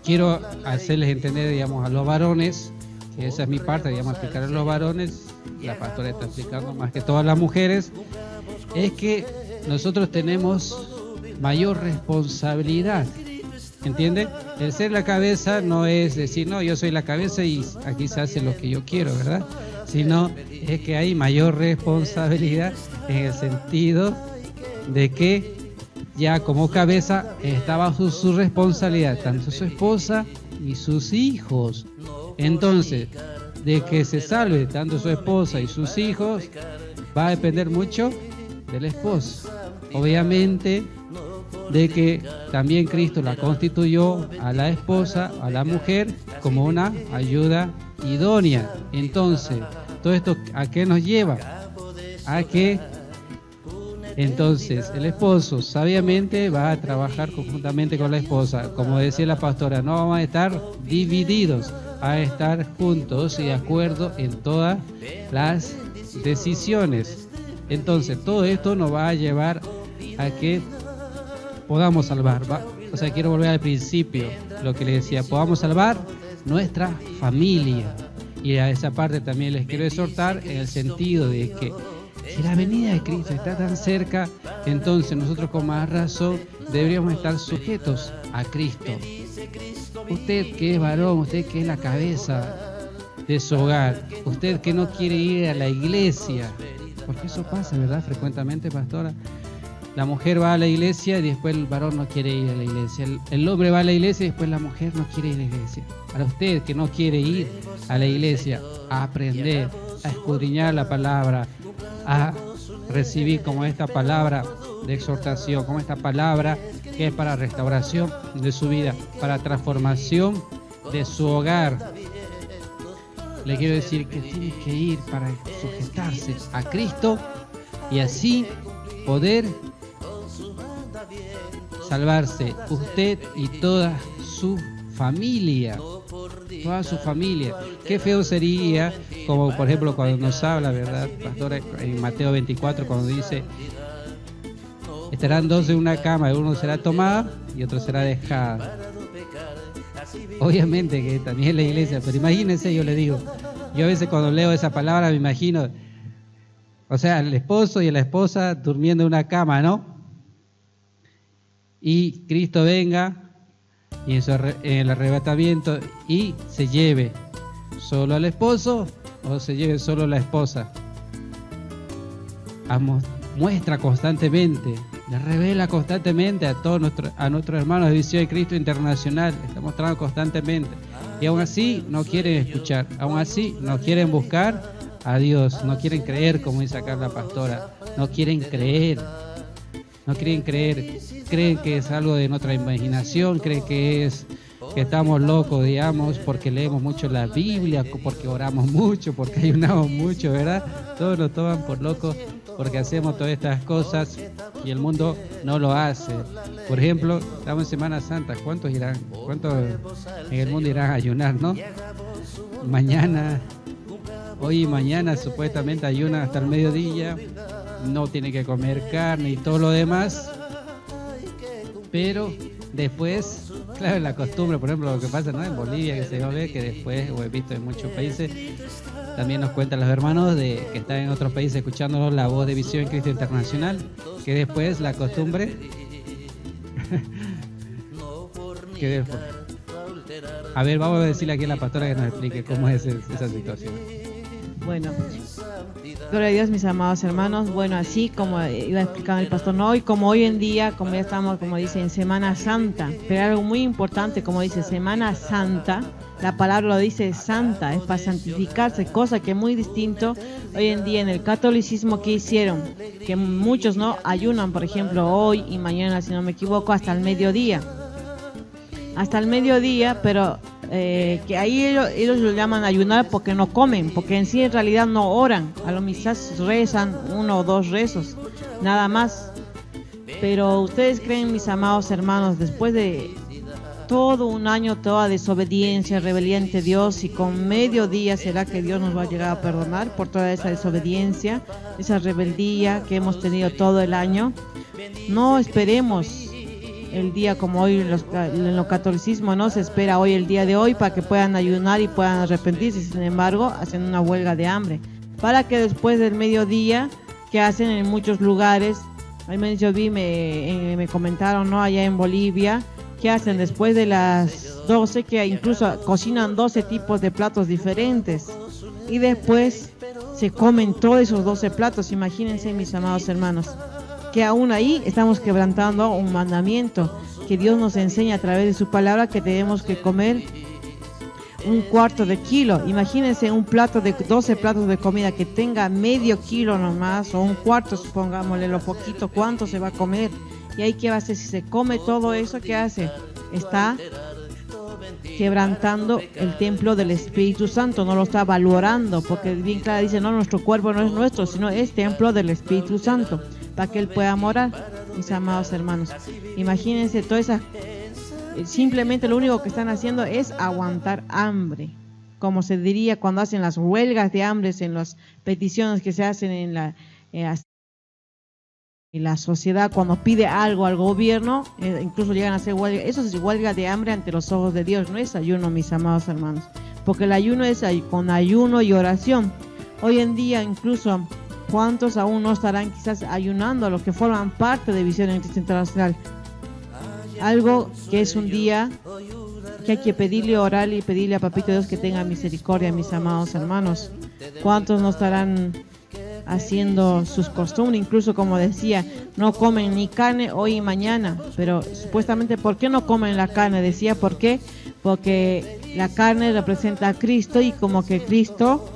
Speaker 1: quiero hacerles entender, digamos, a los varones, que esa es mi parte, digamos, explicar a los varones, la pastora está explicando más que todas las mujeres, es que nosotros tenemos mayor responsabilidad, ¿entiende? El ser la cabeza no es decir, no, yo soy la cabeza y aquí se hace lo que yo quiero, ¿verdad? Sino es que hay mayor responsabilidad en el sentido de que ya como cabeza está bajo su responsabilidad tanto su esposa y sus hijos. Entonces, de que se salve tanto su esposa y sus hijos va a depender mucho del esposo. Obviamente, de que también Cristo la constituyó a la esposa, a la mujer, como una ayuda idónea. Entonces, todo esto, ¿a qué nos lleva? A que entonces el esposo sabiamente va a trabajar conjuntamente con la esposa. Como decía la pastora, no vamos a estar divididos, a estar juntos y de acuerdo en todas las decisiones. Entonces, todo esto nos va a llevar a que podamos salvar, o sea, quiero volver al principio, lo que le decía, podamos salvar nuestra familia. Y a esa parte también les quiero exhortar en el sentido de que si la venida de Cristo está tan cerca, entonces nosotros con más razón deberíamos estar sujetos a Cristo. Usted que es varón, usted que es la cabeza de su hogar, usted que no quiere ir a la iglesia, porque eso pasa, ¿verdad? Frecuentemente, pastora. La mujer va a la iglesia y después el varón no quiere ir a la iglesia. El hombre va a la iglesia y después la mujer no quiere ir a la iglesia. Para usted que no quiere ir a la iglesia, a aprender, a escudriñar la palabra, a recibir como esta palabra de exhortación, como esta palabra que es para restauración de su vida, para transformación de su hogar. Le quiero decir que tiene que ir para sujetarse a Cristo y así poder salvarse usted y toda su familia. Toda su familia. Qué feo sería, como por ejemplo cuando nos habla, ¿verdad, pastora? En Mateo 24, cuando dice, estarán dos en una cama, y uno será tomado y otro será dejado. Obviamente que también es la iglesia, pero imagínense, yo le digo, yo a veces cuando leo esa palabra me imagino, o sea, el esposo y la esposa durmiendo en una cama, ¿no? Y Cristo venga y en el arrebatamiento y se lleve solo al esposo o se lleve solo la esposa. Muestra constantemente, le revela constantemente a todos nuestros hermanos de Visión de Cristo Internacional, está mostrando constantemente. Y aún así no quieren escuchar, aún así no quieren buscar a Dios, no quieren creer, como dice acá la pastora, no quieren creer, creen que es algo de nuestra imaginación, creen que estamos locos, digamos, porque leemos mucho la Biblia, porque oramos mucho, porque ayunamos mucho, ¿verdad? Todos nos toman por locos porque hacemos todas estas cosas y el mundo no lo hace. Por ejemplo, estamos en Semana Santa, ¿cuántos en el mundo irán a ayunar, no? Hoy y mañana supuestamente ayunan hasta el mediodía, no tienen que comer carne y todo lo demás, pero después, claro, la costumbre, por ejemplo, lo que pasa, ¿no?, en Bolivia, que se va a ver, que después, o he visto en muchos países, también nos cuentan los hermanos que están en otros países escuchando la voz de Visión en Cristo Internacional, que después la costumbre, a ver, vamos a decirle aquí a la pastora que nos explique cómo es esa situación.
Speaker 2: Bueno, gloria a Dios, mis amados hermanos. Bueno, así como iba explicando el pastor, no, hoy como hoy en día, como ya estamos, como dice, en Semana Santa, pero algo muy importante, como dice, Semana Santa, la palabra lo dice santa, es para santificarse, cosa que es muy distinto hoy en día en el catolicismo que hicieron, que muchos no ayunan, por ejemplo, hoy y mañana, si no me equivoco, hasta el mediodía, pero que ahí ellos lo llaman ayunar porque no comen, porque en sí en realidad no oran, a lo quizás rezan 1 o 2 rezos, nada más. Pero ustedes creen, mis amados hermanos, después de todo un año, toda desobediencia, rebelión ante Dios, y con mediodía, ¿será que Dios nos va a llegar a perdonar por toda esa desobediencia, esa rebeldía que hemos tenido todo el año? No esperemos el día como hoy en los catolicismo, no se espera hoy, el día de hoy, para que puedan ayunar y puedan arrepentirse. Sin embargo, hacen una huelga de hambre para que después del mediodía, que hacen en muchos lugares, ahí me comentaron, ¿no?, allá en Bolivia, que hacen después de las 12, que incluso cocinan 12 tipos de platos diferentes y después se comen todos esos 12 platos. Imagínense, mis amados hermanos, que aún ahí estamos quebrantando un mandamiento que Dios nos enseña a través de su palabra, que tenemos que comer 1/4 de kilo. Imagínense un plato de 12 platos de comida que tenga medio kilo nomás, o 1/4, supongámosle lo poquito, ¿cuánto se va a comer? Y ahí, ¿qué va a hacer? Si se come todo eso, ¿qué hace? Está quebrantando el templo del Espíritu Santo, no lo está valorando, porque bien claro dice, no, nuestro cuerpo no es nuestro, sino es templo del Espíritu Santo, para que Él pueda morar, mis amados hermanos. Imagínense toda esa, simplemente lo único que están haciendo es aguantar hambre, como se diría cuando hacen las huelgas de hambre, en las peticiones que se hacen en la sociedad, cuando pide algo al gobierno, incluso llegan a hacer huelga. Eso es huelga de hambre ante los ojos de Dios, no es ayuno, mis amados hermanos, porque el ayuno es con ayuno y oración. Hoy en día, incluso, ¿cuántos aún no estarán quizás ayunando, los que forman parte de Visión en Cristo Internacional? Algo que es un día que hay que pedirle, orarle y pedirle a Papito Dios que tenga misericordia, mis amados hermanos. ¿Cuántos no estarán haciendo sus costumbres? Incluso, como decía, no comen ni carne hoy y mañana, pero supuestamente, ¿por qué no comen la carne? Decía, ¿por qué? Porque la carne representa a Cristo, y como que Cristo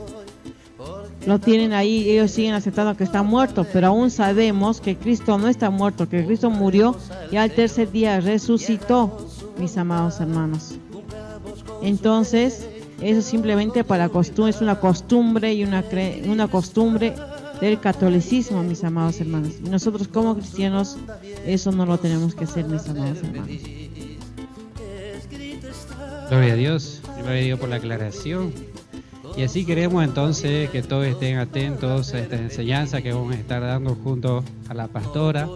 Speaker 2: lo tienen ahí, ellos siguen aceptando que está muerto, pero aún sabemos que Cristo no está muerto, que Cristo murió y al tercer día resucitó, mis amados hermanos. Entonces, eso simplemente para costumbre, es una costumbre y una costumbre del catolicismo, mis amados hermanos. Y nosotros como cristianos eso no lo tenemos que hacer, mis amados hermanos.
Speaker 1: Gloria a Dios por la aclaración. Y así queremos entonces que todos estén atentos a esta enseñanza que vamos a estar dando junto a la pastora.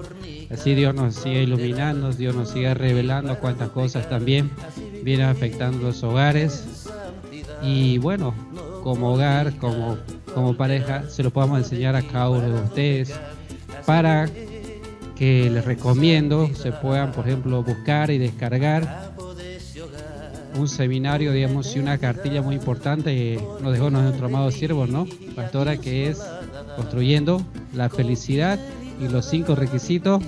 Speaker 1: Así Dios nos siga iluminando, Dios nos siga revelando cuántas cosas también vienen afectando los hogares. Y bueno, como hogar, como pareja, se lo podamos enseñar a cada uno de ustedes, para que les recomiendo se puedan, por ejemplo, buscar y descargar un seminario, digamos, y una cartilla muy importante que nos dejó nuestro amado siervo, ¿no? Pastora, que es construyendo la felicidad y los 5 requisitos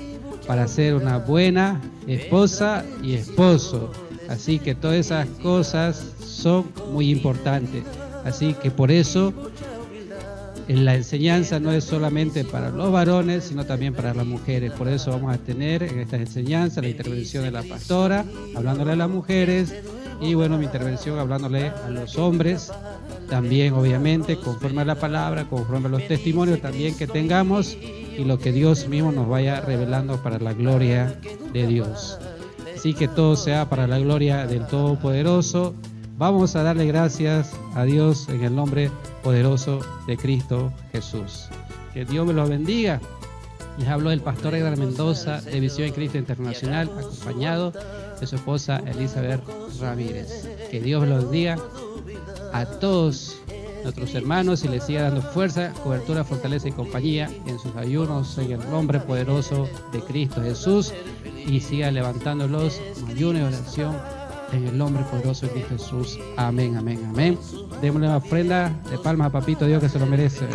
Speaker 1: para ser una buena esposa y esposo. Así que todas esas cosas son muy importantes. Así que por eso la enseñanza no es solamente para los varones, sino también para las mujeres. Por eso vamos a tener en estas enseñanzas la intervención de la pastora, hablándole a las mujeres, y bueno, mi intervención hablándole a los hombres, también obviamente conforme a la palabra, conforme a los testimonios también que tengamos, y lo que Dios mismo nos vaya revelando para la gloria de Dios. Así que todo sea para la gloria del Todopoderoso. Vamos a darle gracias a Dios en el nombre poderoso de Cristo Jesús. Que Dios me los bendiga. Les habló el pastor Edgar Mendoza de Visión en Cristo Internacional, acompañado de su esposa Elizabeth Ramírez. Que Dios me los bendiga a todos nuestros hermanos y les siga dando fuerza, cobertura, fortaleza y compañía en sus ayunos en el nombre poderoso de Cristo Jesús, y siga levantándolos en ayuno y oración en el nombre poderoso de Cristo Jesús. Amén, amén, amén. Démosle una ofrenda de palmas a Papito Dios, que se lo merece.